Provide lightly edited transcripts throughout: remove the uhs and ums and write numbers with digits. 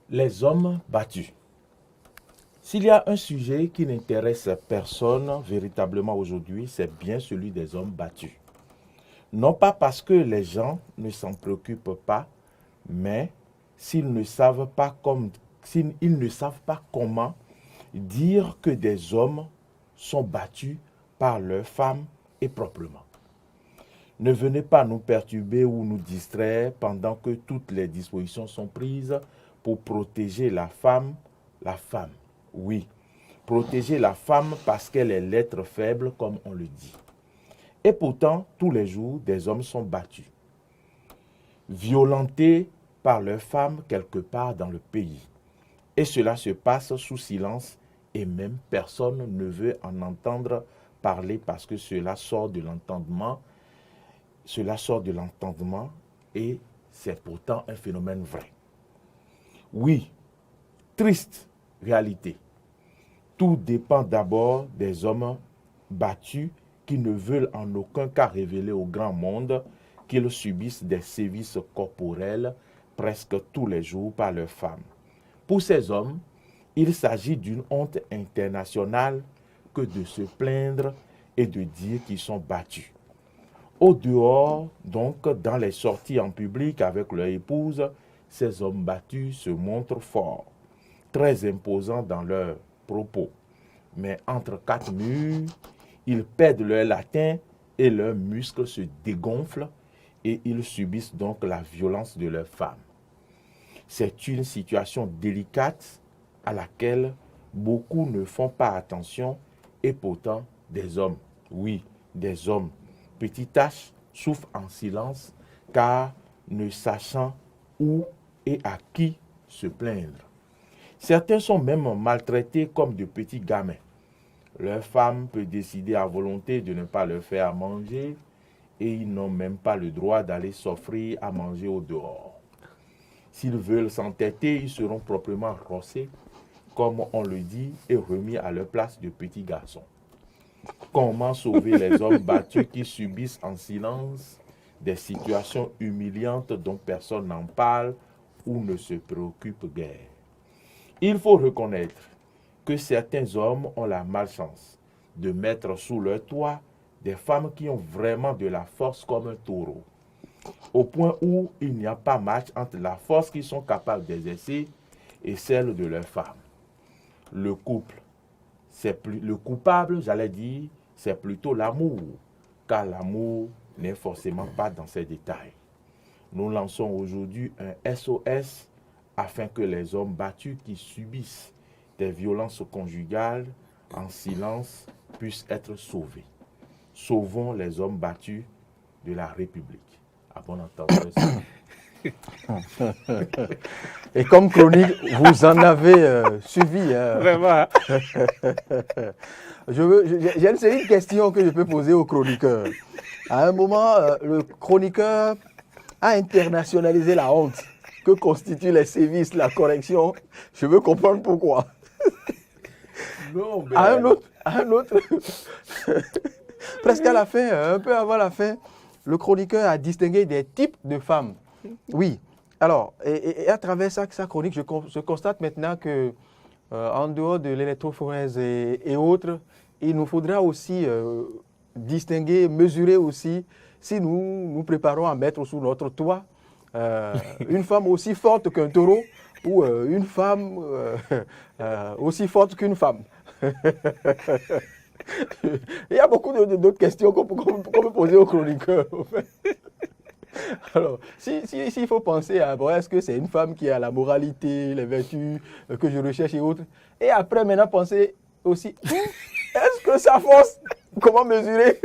Les hommes battus. S'il y a un sujet qui n'intéresse personne véritablement aujourd'hui, c'est bien celui des hommes battus. Non pas parce que les gens ne s'en préoccupent pas, mais s'ils ne savent pas comment dire que des hommes sont battus par leurs femmes et proprement. Ne venez pas nous perturber ou nous distraire pendant que toutes les dispositions sont prises pour protéger la femme. Oui, protéger la femme parce qu'elle est l'être faible, comme on le dit. Et pourtant, tous les jours, des hommes sont battus, violentés par leurs femmes quelque part dans le pays. Et cela se passe sous silence et même personne ne veut en entendre parler parce que cela sort de l'entendement. Cela sort de l'entendement et c'est pourtant un phénomène vrai. Oui, triste réalité. Tout dépend d'abord des hommes battus qui ne veulent en aucun cas révéler au grand monde qu'ils subissent des sévices corporels presque tous les jours par leurs femmes. Pour ces hommes, il s'agit d'une honte internationale que de se plaindre et de dire qu'ils sont battus. Au dehors, donc, dans les sorties en public avec leur épouse, ces hommes battus se montrent forts, très imposants dans leurs propos. Mais entre quatre murs, ils perdent leur latin et leurs muscles se dégonflent et ils subissent donc la violence de leurs femmes. C'est une situation délicate à laquelle beaucoup ne font pas attention et pourtant des hommes, oui, des hommes, petite tâche, souffrent en silence car ne sachant où et à qui se plaindre. Certains sont même maltraités comme de petits gamins. Leur femme peut décider à volonté de ne pas leur faire à manger et ils n'ont même pas le droit d'aller s'offrir à manger au dehors. S'ils veulent s'entêter, ils seront proprement rossés, comme on le dit, et remis à leur place de petits garçons. Comment sauver les hommes battus qui subissent en silence des situations humiliantes dont personne n'en parle ou ne se préoccupe guère? Il faut reconnaître que certains hommes ont la malchance de mettre sous leur toit des femmes qui ont vraiment de la force comme un taureau, au point où il n'y a pas match entre la force qu'ils sont capables d'exercer et celle de leurs femmes. Le coupable, c'est plutôt l'amour, car l'amour n'est forcément pas dans ces détails. Nous lançons aujourd'hui un SOS afin que les hommes battus qui subissent des violences conjugales en silence puissent être sauvés. Sauvons les hommes battus de la République. À bon entendeur. Et comme chronique, vous en avez suivi. Vraiment. J'ai une série de questions que je peux poser au chroniqueur. À un moment, le chroniqueur a internationalisé la honte que constituent les sévices, la correction. Je veux comprendre pourquoi. Non, mais... À un autre, presque à la fin, un peu avant la fin, le chroniqueur a distingué des types de femmes. Oui. Alors, et à travers sa chronique, je constate maintenant que, en dehors de l'électrophorèse et autres, il nous faudra aussi distinguer, mesurer aussi, si nous nous préparons à mettre sous notre toit une femme aussi forte qu'un taureau ou une femme aussi forte qu'une femme. Il y a beaucoup d'autres questions qu'on peut poser aux chroniqueurs. Alors, s'il faut penser à, bon, est-ce que c'est une femme qui a la moralité, les vertus que je recherche et autres, et après maintenant penser aussi, est-ce que sa force, comment mesurer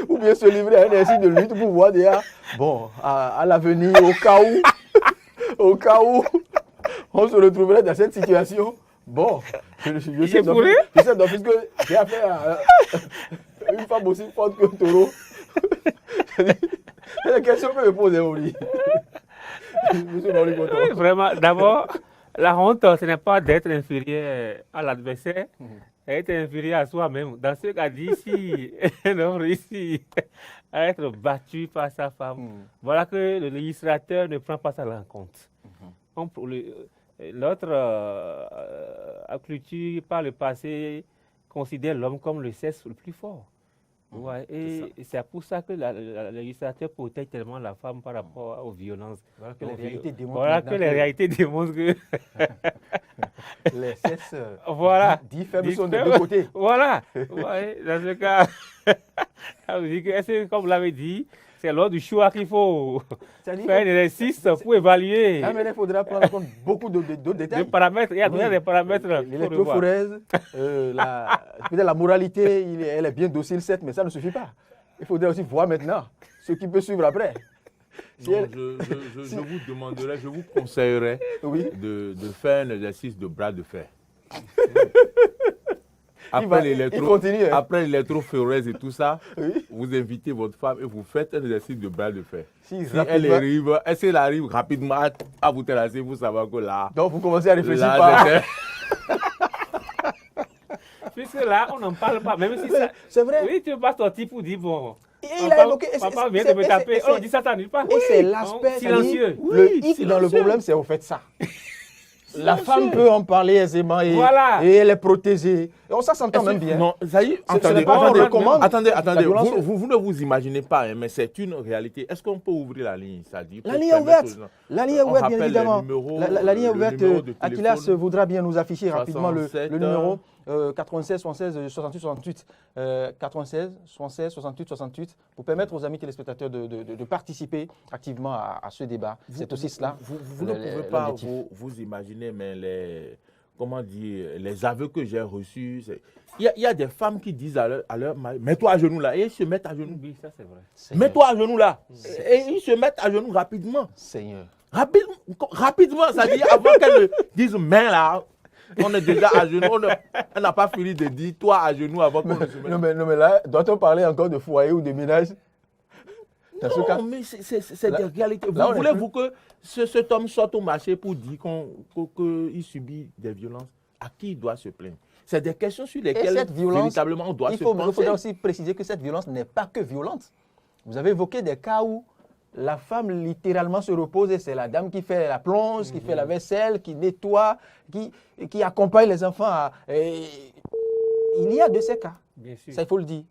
ou bien se livrer à un exercice de lutte pour voir déjà, bon, à l'avenir, au cas où on se retrouverait dans cette situation, bon, je sais d'office que j'ai affaire à une femme aussi forte que taureau. C'est la question que je pose, Oli. Vraiment, d'abord, la honte, ce n'est pas d'être inférieur à l'adversaire, être inférieur à soi-même. Dans ce cas d'ici, un homme réussit à être battu par sa femme. Voilà que le législateur ne prend pas ça en compte. Notre culture, par le passé, considère l'homme comme le sexe le plus fort. Ouais, et c'est pour ça que le législateur protège tellement la femme par rapport aux violences. Voilà que les réalités démontrent, que les sexes dits faibles sont de deux côtés. Voilà. Ouais, dans ce cas, ça veut dire que, comme vous l'avez dit, c'est lors du choix qu'il faut faire un exercice pour évaluer. Ah, mais il faudra prendre en compte beaucoup d'autres détails. Des paramètres, il y a des paramètres. L'électrophorèse, peut-être la moralité, elle est bien docile, certes, mais ça ne suffit pas. Il faudrait aussi voir maintenant ce qui peut suivre après. Non, je vous demanderais, je vous conseillerais de faire un exercice de bras de fer. Après l'électrophorèse et tout ça, vous invitez votre femme et vous faites un exercice de bras de fer. Si elle arrive rapidement à vous terrasser, vous savez que là... Donc vous commencez à réfléchir par... Puisque là, on n'en parle pas, même si ça... C'est vrai. Oui, tu vas sortir pour dire, bon... Il a évoqué... Papa vient de me taper, on dit ça, ça n'arrive pas. Et c'est l'aspect silencieux. Le hic dans le problème, c'est au fait ça. La femme peut en parler aisément et elle est protégée. Et ça s'entend même bien. Non, ça y est, attendez, vous ne vous imaginez pas, hein, mais c'est une réalité. Est-ce qu'on peut ouvrir la ligne, La ligne est ouverte. La ligne est ouverte, bien évidemment. La ligne est ouverte. Akilas voudra bien nous afficher rapidement le numéro 96 76 68 68. 96 76 68 68 pour permettre aux amis téléspectateurs de participer activement à ce débat. C'est aussi cela. Vous ne pouvez pas vous imaginer, mais les aveux que j'ai reçus, il y a des femmes qui disent à leur mari, mets-toi à genoux là, et ils se mettent à genoux. Oui, ça c'est vrai. Mets-toi à genoux là, et ils se mettent à genoux rapidement. Seigneur. Rapidement, ça dit avant qu'elle ne dise main là, on est déjà à genoux, on n'a pas fini de dire toi à genoux avant qu'on ne se mette. Non mais là, doit-on parler encore de foyer ou de ménage? Non, mais c'est des réalités. Voulez-vous que cet homme sorte au marché pour dire qu'il subit des violences? À qui il doit se plaindre? C'est des questions sur lesquelles véritablement on doit se pencher. Il faudrait aussi préciser que cette violence n'est pas que violente. Vous avez évoqué des cas où la femme littéralement se repose et c'est la dame qui fait la plonge, qui fait la vaisselle, qui nettoie, qui accompagne les enfants. Il y a de ces cas. Bien sûr. Ça, il faut le dire.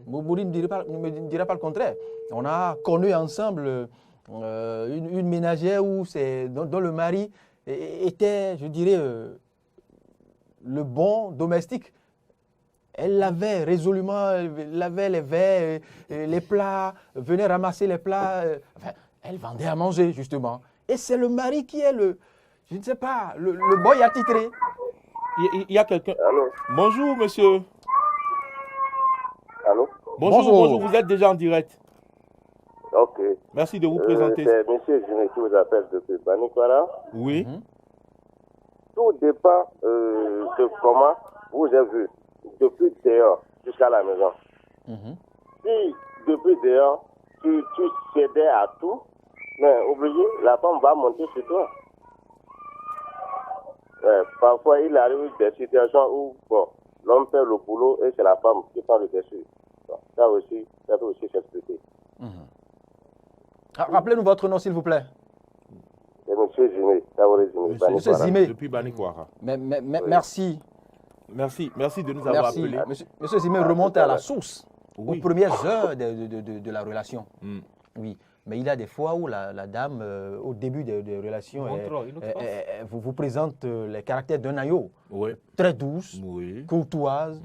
Moubouri ne me dira pas le contraire. On a connu ensemble une ménagère dont le mari était, je dirais, le bon domestique. Elle lavait résolument, lavait les verres, les plats, venait ramasser les plats. Elle vendait à manger, justement. Et c'est le mari qui est je ne sais pas, le boy attitré. Il y a quelqu'un. Allô? Bonjour, monsieur. Allô? Bonjour, vous êtes déjà en direct. Ok. Merci de vous présenter. C'est monsieur Juné qui vous appelle depuis Banikwara. Oui. Tout dépend de comment vous avez vu depuis dehors jusqu'à la maison. Si depuis dehors, tu cédais à tout, mais obligé, la femme va monter sur toi. Parfois, il arrive des situations où l'homme fait le boulot et c'est la femme qui prend le dessus. Ça peut aussi s'expliquer. Rappelez-nous votre nom, s'il vous plaît. C'est monsieur Zimé, Monsieur Zimé. Depuis Banikwara. Merci. Merci de nous avoir appelés. Monsieur Zimé remonte à la source, aux premières heures de la relation. Oui. Mais il y a des fois où la dame, au début des relations, vous présente les caractères d'un aïeau. Oui. Très douce, courtoise,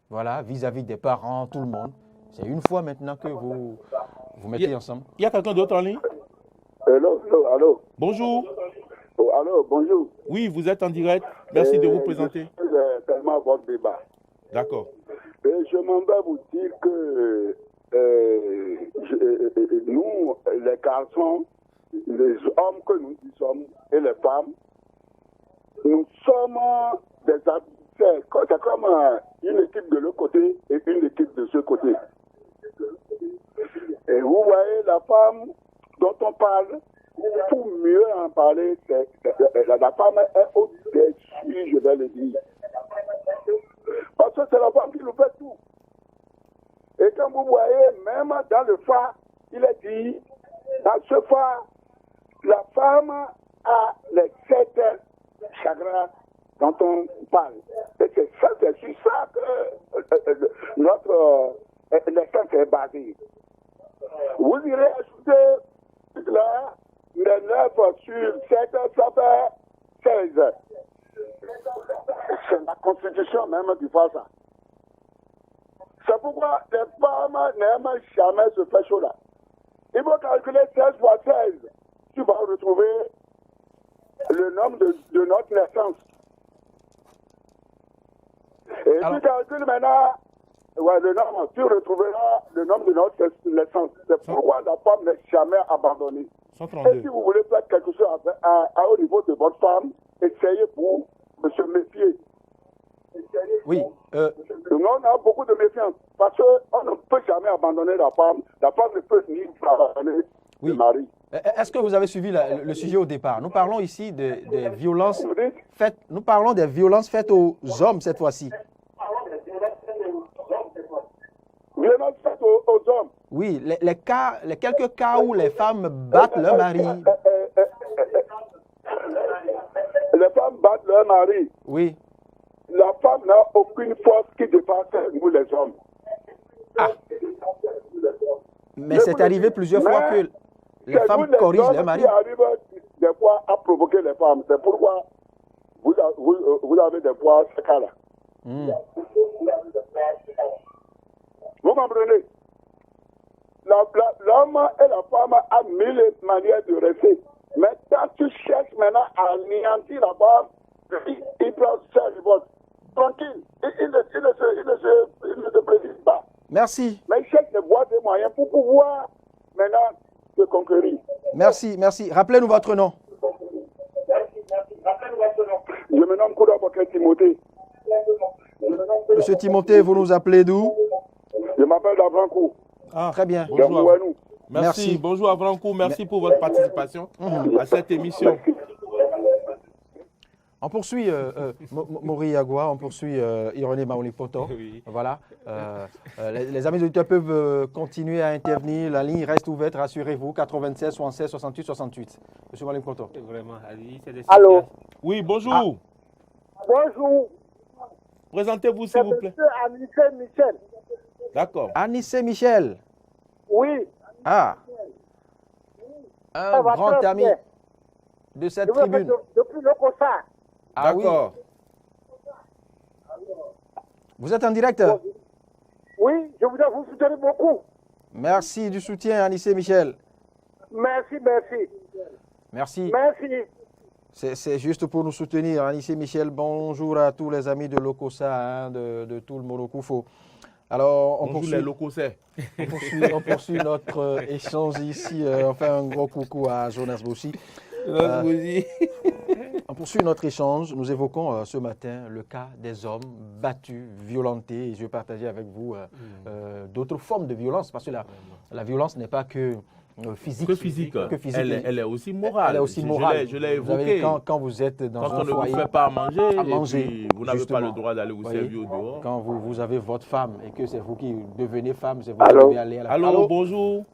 voilà, vis-à-vis des parents, tout le monde. C'est une fois maintenant que vous mettez ensemble. Il y a quelqu'un d'autre en ligne? Allô. Bonjour. Allô, bonjour. Oui, vous êtes en direct. Merci de vous présenter. Je suis tellement à votre débat. D'accord. Je m'en vais vous dire que nous, les garçons, les hommes que nous sommes et les femmes, nous sommes des adversaires. C'est comme une équipe de l'autre côté et une équipe de ce côté. Et vous voyez la femme dont on parle, pour mieux en parler, la femme est au-dessus, je vais le dire. Parce que c'est la femme qui nous fait tout. Et comme vous voyez, même dans le phare, il est dit, dans ce phare, la femme a les on parle. Et c'est sur ça que notre naissance est basée. Vous irez ajouter là, les 9 sur 7, ça fait 16. C'est la Constitution même qui fait ça. C'est pourquoi les femmes n'aiment jamais ce fait chaud-là. Il faut calculer 16 fois 16. Tu vas retrouver le nombre de notre naissance. Et tu calcules maintenant le nombre, tu retrouveras le nombre de notre naissance. C'est pourquoi la femme n'est jamais abandonnée. 132. Et si vous voulez faire quelque chose au niveau de votre femme, essayez pour se méfier. Oui. On a beaucoup de méfiance parce qu'on ne peut jamais abandonner la femme. La femme ne peut ni abandonner le mari. Est-ce que vous avez suivi le sujet au départ? Nous parlons ici des violences faites. Nous parlons des violences faites aux hommes cette fois-ci. Violences faites aux hommes. Oui, les quelques cas où les femmes battent leur mari. Les femmes battent leur mari. Oui. La femme n'a aucune force qui dépasse nous les hommes. Mais c'est arrivé plusieurs fois que les femmes corrigent leur mari. C'est nous les hommes qui arrivent des fois à provoquer les femmes. C'est pourquoi vous avez des fois ce cas-là. Vous comprenez? L'homme et la femme ont mille manières de rester. Mais quand tu cherches maintenant à anéantir la femme, il prend sa révolte. Tranquille, il ne se précise pas. Merci. Mais il cherche des voies, des moyens pour pouvoir maintenant se conquérir. Merci, merci. Rappelez-nous votre nom. Je me nomme Kouda Baké Timothée. Monsieur Timothée, vous nous appelez d'où? Je m'appelle Davrankou. Très bien. Bonjour. Merci. Merci. Bonjour Avrankou, merci pour votre participation à cette émission. On poursuit Mori Yagua, on poursuit Ironé Maolipoto. Oui. Voilà. Les amis auditeurs peuvent continuer à intervenir. La ligne reste ouverte, rassurez-vous. 96 76 68 68. Monsieur Maolipoto. Vraiment, c'est des Allô? situations. Oui, bonjour. Bonjour, Présentez-vous c'est s'il vous plaît. monsieur Anissé Michel. D'accord. Anissé Michel. Oui, Ah. ça Un va grand très ami bien. de cette Je vous appelle tribune. depuis le Kossa. Ah oui. D'accord. Vous êtes en direct? Oui, je voudrais vous soutenir beaucoup. Merci du soutien, Anissé Michel. Merci. Merci. Merci. C'est juste pour nous soutenir. Anissé Michel, bonjour à tous les amis de l'Okosa, de tout le Morokoufo. Alors, Bonjour les locaux, c'est. on poursuit notre échange ici. On fait un gros coucou à Jonas Bossi. On poursuit notre échange. Nous évoquons ce matin le cas des hommes battus, violentés. Et je vais partager avec vous d'autres formes de violence. Parce que la violence n'est pas que physique. Que physique. Elle est aussi morale. Elle est aussi morale. Je l'ai Vous savez, évoqué. quand vous êtes dans Quand un on ne foyer, vous fait pas à manger, et puis vous n'avez pas justement. le droit d'aller vous Voyez, servir au dehors. quand vous avez votre femme et que c'est vous qui devenez femme, c'est vous Allô? qui devez aller à la Allô, bonjour.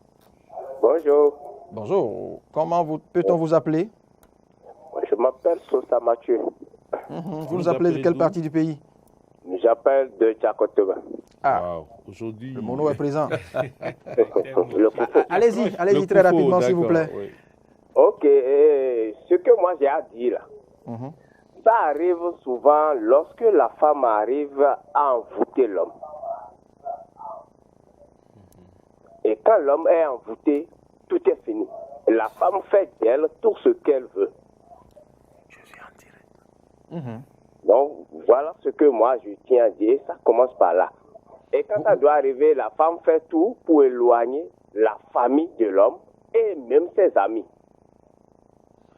Bonjour, Bonjour. Comment peut-on vous appeler? je m'appelle Sosa Mathieu. Vous nous appelez de quelle partie du pays? J'appelle de Tchakoteba. Wow. Aujourd'hui, Le mono est présent. Le Koufo. Allez-y le très Koufo, rapidement s'il vous d'accord, plaît. oui. Ok, ce que moi j'ai à dire là, Mhm. ça arrive souvent lorsque la femme arrive à envoûter l'homme. Et quand l'homme est envoûté, tout est fini. La femme fait d'elle tout ce qu'elle veut. Mhm. Donc, voilà ce que moi je tiens à dire. Ça commence par là. Et quand ça doit arriver, la femme fait tout pour éloigner la famille de l'homme et même ses amis.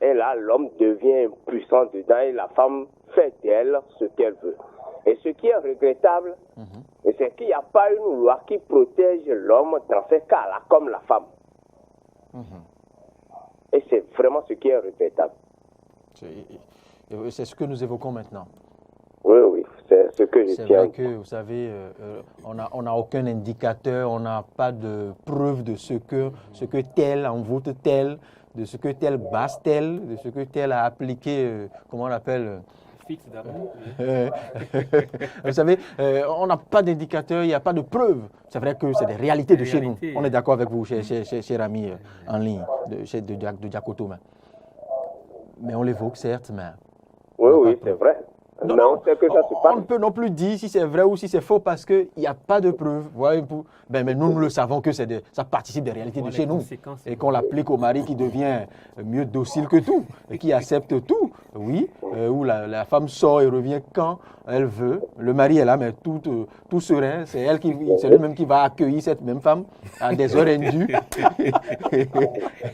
Et là, l'homme devient impuissant dedans et la femme fait d'elle ce qu'elle veut. Et ce qui est regrettable, c'est qu'il n'y a pas une loi qui protège l'homme dans ces cas-là, comme la femme. Et c'est vraiment ce qui est regrettable. C'est ce que nous évoquons maintenant. Oui, c'est ce que je C'est tiens. vrai que, vous savez, on n'a aucun indicateur, on n'a pas de preuve de ce que tel envoûte tel, de ce que tel basse tel, de ce que tel a appliqué, comment on appelle, fixe d'amour. Vous savez, on n'a pas d'indicateur, il n'y a pas de preuves. C'est vrai que c'est des réalités de chez nous. On est d'accord avec vous, cher ami en ligne de Diakotoma. Mais on l'évoque, certes, mais... Oui, c'est vrai. Non, mais on sait que ça se on passe. ne peut non plus dire si c'est vrai ou si c'est faux parce qu'il n'y a pas de preuves. Mais nous le savons que ça participe des réalités de chez nous. Et qu'on l'applique au mari qui devient mieux docile que tout, et qui accepte tout. Oui, où la femme sort et revient quand elle veut. Le mari est là, mais tout serein. C'est lui-même qui va accueillir cette même femme à des heures indues. Et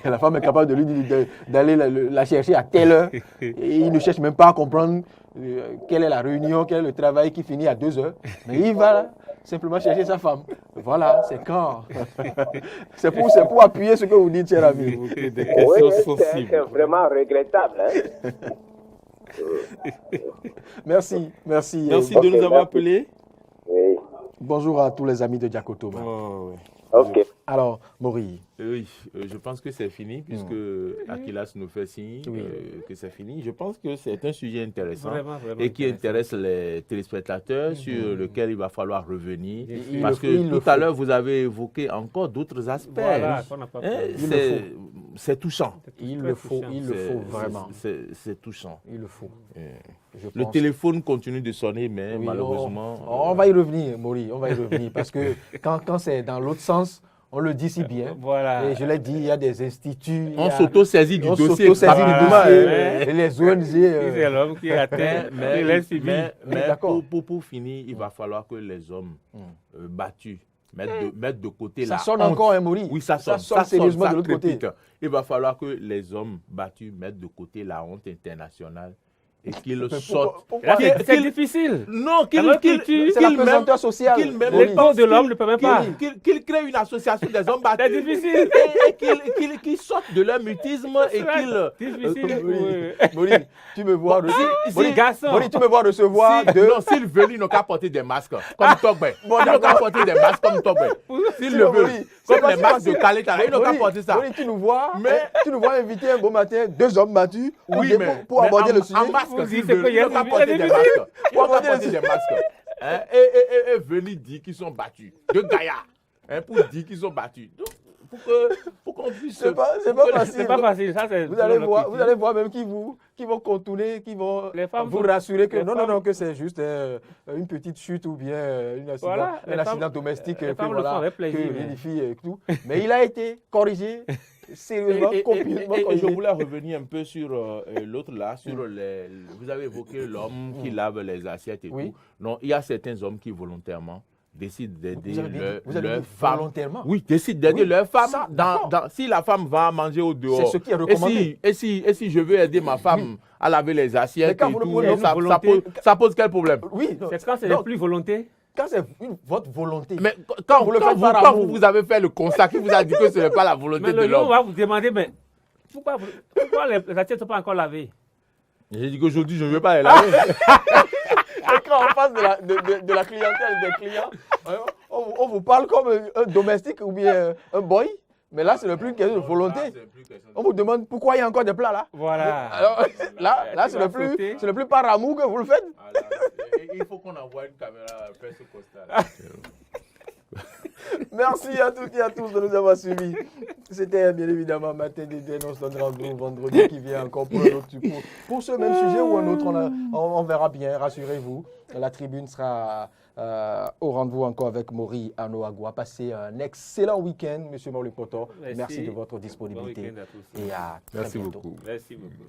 la femme est capable de lui dire d'aller la chercher à telle heure. Et il ne cherche même pas à comprendre quelle est la réunion, quel est le travail qui finit à 2 heures. Mais il va là, simplement chercher sa femme. Voilà, c'est quand. c'est pour appuyer ce que vous dites, cher ami. Oui, c'est vraiment regrettable. Hein? Merci. Merci de nous avoir appelés. Oui. Bonjour à tous les amis de Diakotoma. Ok. Alors, Maury. Oui, je pense que c'est fini puisque Akilas nous fait signe que c'est fini. Je pense que c'est un sujet intéressant et qui intéresse les téléspectateurs sur lequel il va falloir revenir. Parce que tout à l'heure, vous avez évoqué encore d'autres aspects. Voilà, c'est touchant. Il le faut vraiment. C'est touchant. Il le faut. Le téléphone continue de sonner, mais malheureusement... On va y revenir, Maury, on va y revenir. Parce que quand c'est dans l'autre sens, on le dit si bien. Voilà. Et je l'ai dit, il y a des instituts. On s'auto-saisit du dossier. Et les ONG. C'est l'homme qui est à terre, il est subi. Mais pour finir, il va falloir que les hommes battus mettent de côté la honte. Ça sonne encore, hein, Maury. Oui, ça sonne sérieusement de l'autre côté. Il va falloir que les hommes battus mettent de côté la honte internationale. Et qu'ils sortent. C'est difficile. Non, c'est la pesanteur sociale. Le corps de l'homme ne peut même pas. Qu'ils créent une association des hommes battus. C'est difficile. Et qu'ils sortent de leur mutisme et qu'ils... Difficile. Maury, tu me vois recevoir de... Non, s'ils veulent, ils n'ont qu'à porter des masques. Comme Togbe. Ils n'ont qu'à porter des masques comme Togbe. S'ils le veulent. Comme les masques de Kaleta. Ils n'ont qu'à porter ça. Maury, tu nous vois inviter un beau matin 2 hommes battus pour aborder le sujet. Ils n'ont qu'à porter des masques. Pour porter des masques. Et venir dire qu'ils sont battus. De gaillards. Pour dire qu'ils sont battus. Pour qu'on puisse... C'est pas facile. C'est pas facile. Ça, vous allez voir même qui vont contourner, qui vont vous rassurer que non, que c'est juste une petite chute ou bien un accident domestique que les filles et tout. Mais il a été corrigé. Sérieusement, complètement. Et je voulais revenir un peu sur l'autre là, vous avez évoqué l'homme qui lave les assiettes et tout. Non, il y a certains hommes qui volontairement décident d'aider leur femme. Volontairement? Oui, décident d'aider leur femme. Si la femme va manger au dehors. C'est ce qui est recommandé. Et si je veux aider ma femme à laver les assiettes et tout, ça pose quel problème? Oui, c'est quand c'est plus volonté. Quand c'est votre volonté. Mais quand vous avez fait le constat qui vous a dit que ce n'est pas la volonté de l'homme. On va vous demander, mais pourquoi les assiettes ne sont pas encore lavées? J'ai dit qu'aujourd'hui, je ne veux pas les laver. Et quand on passe de la clientèle des clients, on vous parle comme un domestique ou bien un boy. Mais là, c'est plus une question de volonté. On vous demande pourquoi il y a encore des plats là. Voilà. Alors là c'est le plus par amour que vous le faites. Il faut qu'on envoie une caméra faire ce constat. Merci à toutes et à tous de nous avoir suivis. C'était bien évidemment Matin des Déns. On se donne rendez-vous vendredi qui vient encore pour ce même sujet ou un autre. On verra bien, rassurez-vous. La tribune sera au rendez-vous encore avec Maury Anoagwa. Passez un excellent week-end, Monsieur Maury Poto. Merci de votre disponibilité. Bon week-end à tous. Et à très bientôt. Merci beaucoup. Merci beaucoup.